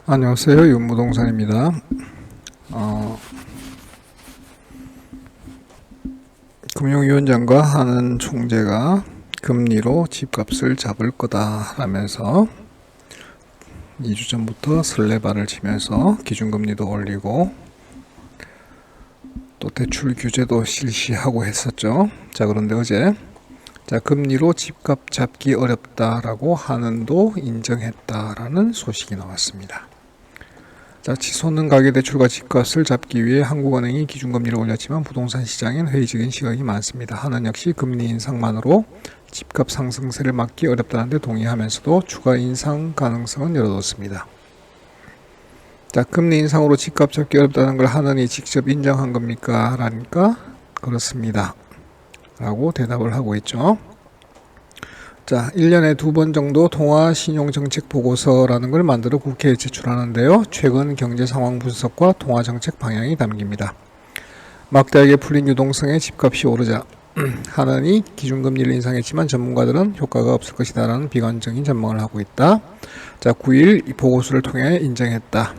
안녕하세요. 윤무동산입니다. 금융위원장과 하는 총재가 금리로 집값을 잡을 거다라면서 2주 전부터 설레발을 치면서 기준금리도 올리고 또 대출 규제도 실시하고 했었죠. 자, 그런데 어제 금리로 집값 잡기 어렵다라고 하는도 인정했다라는 소식이 나왔습니다. 치솟는 가계대출과 집값을 잡기 위해 한국은행이 기준금리를 올렸지만 부동산 시장엔 회의적인 시각이 많습니다. 하는 역시 금리 인상만으로 집값 상승세를 막기 어렵다는 데 동의하면서도 추가 인상 가능성은 열어뒀습니다. 금리 인상으로 집값 잡기 어렵다는 걸 하는이 직접 인정한 겁니까? 라니까 그렇습니다. 라고 대답을 하고 있죠. 1년에 2번 정도 통화신용정책 보고서라는 걸 만들어 국회에 제출하는데요. 최근 경제상황 분석과 통화정책 방향이 담깁니다. 막대하게 풀린 유동성에 집값이 오르자 하느니 기준금리를 인상했지만 전문가들은 효과가 없을 것이다 라는 비관적인 전망을 하고 있다. 9일 이 보고서를 통해 인정했다.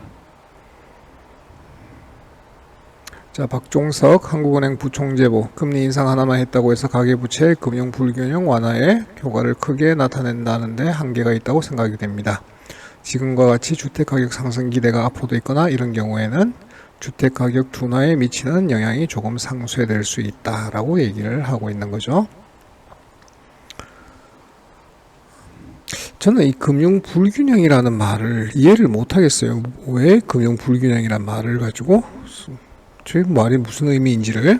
박종석 한국은행 부총재보 금리 인상 하나만 했다고 해서 가계부채 금융 불균형 완화에 효과를 크게 나타낸다는데 한계가 있다고 생각이 됩니다. 지금과 같이 주택가격 상승 기대가 앞으로도 있거나 이런 경우에는 주택가격 둔화에 미치는 영향이 조금 상쇄될 수 있다라고 얘기를 하고 있는 거죠. 저는 이 금융 불균형이라는 말을 이해를 못하겠어요. 왜 금융 불균형이라는 말을 가지고 저 말이 무슨 의미인지를.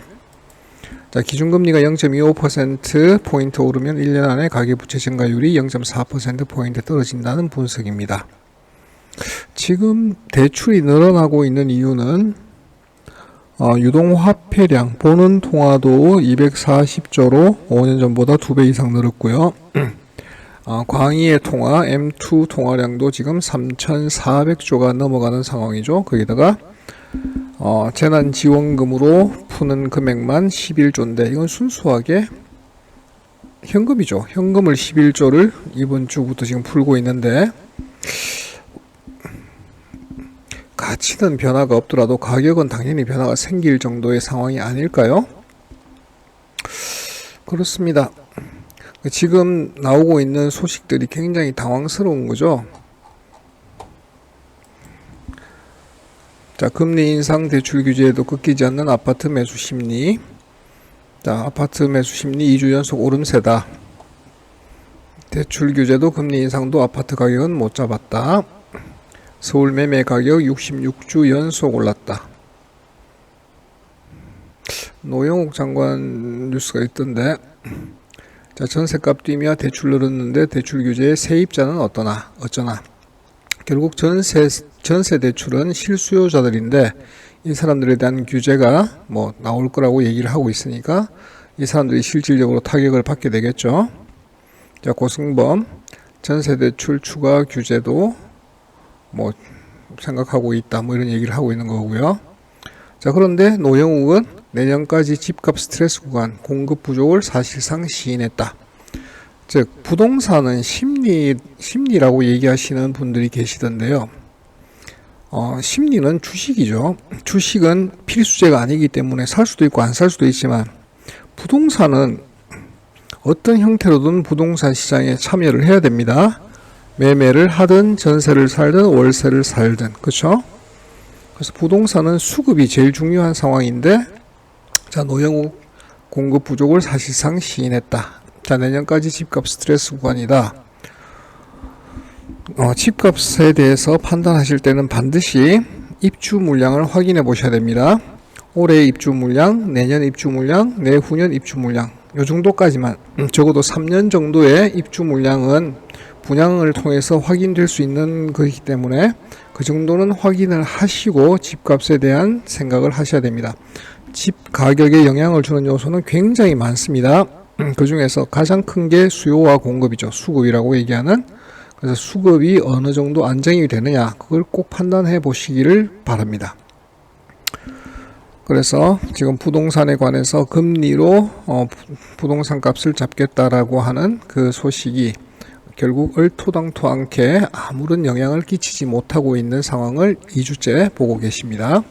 기준금리가 0.25%포인트 오르면 1년 안에 가계부채 증가율이 0.4%포인트 떨어진다는 분석입니다. 지금 대출이 늘어나고 있는 이유는 유동화폐량, 보는 통화도 240조로 5년 전보다 2배 이상 늘었고요. 광의의 통화, M2 통화량도 지금 3,400조가 넘어가는 상황이죠. 거기다가 재난지원금으로 푸는 금액만 11조인데 이건 순수하게 현금이죠. 현금을 11조를 이번 주부터 지금 풀고 있는데 가치는 변화가 없더라도 가격은 당연히 변화가 생길 정도의 상황이 아닐까요? 그렇습니다. 지금 나오고 있는 소식들이 굉장히 당황스러운 거죠. 금리 인상 대출 규제에도 꺾이지 않는 아파트 매수 심리. 아파트 매수 심리 2주 연속 오름세다. 대출 규제도 금리 인상도 아파트 가격은 못 잡았다. 서울 매매 가격 66주 연속 올랐다. 노영욱 장관 뉴스가 있던데, 전세값 뛰며 대출 늘었는데 대출 규제의 세입자는 어쩌나. 결국 전세 대출은 실수요자들인데 이 사람들에 대한 규제가 나올 거라고 얘기를 하고 있으니까 이 사람들이 실질적으로 타격을 받게 되겠죠. 고승범 전세 대출 추가 규제도 생각하고 있다 이런 얘기를 하고 있는 거고요. 그런데 노영욱은 내년까지 집값 스트레스 구간 공급 부족을 사실상 시인했다. 즉 부동산은 심리라고 얘기하시는 분들이 계시던데요. 심리는 주식이죠. 주식은 필수재가 아니기 때문에 살 수도 있고 안 살 수도 있지만 부동산은 어떤 형태로든 부동산 시장에 참여를 해야 됩니다. 매매를 하든 전세를 살든 월세를 살든, 그렇죠? 그래서 부동산은 수급이 제일 중요한 상황인데 노영욱 공급 부족을 사실상 시인했다. 내년까지 집값 스트레스 구간이다. 집값에 대해서 판단하실 때는 반드시 입주 물량을 확인해 보셔야 됩니다. 올해 입주 물량, 내년 입주 물량, 내후년 입주 물량 이 정도까지만, 적어도 3년 정도의 입주 물량은 분양을 통해서 확인될 수 있는 것이기 때문에 그 정도는 확인을 하시고 집값에 대한 생각을 하셔야 됩니다. 집 가격에 영향을 주는 요소는 굉장히 많습니다. 그 중에서 가장 큰 게 수요와 공급이죠. 수급이라고 얘기하는. 그래서 수급이 어느 정도 안정이 되느냐, 그걸 꼭 판단해 보시기를 바랍니다. 그래서 지금 부동산에 관해서 금리로 부동산 값을 잡겠다라고 하는 그 소식이 결국 얼토당토 않게 아무런 영향을 끼치지 못하고 있는 상황을 2주째 보고 계십니다.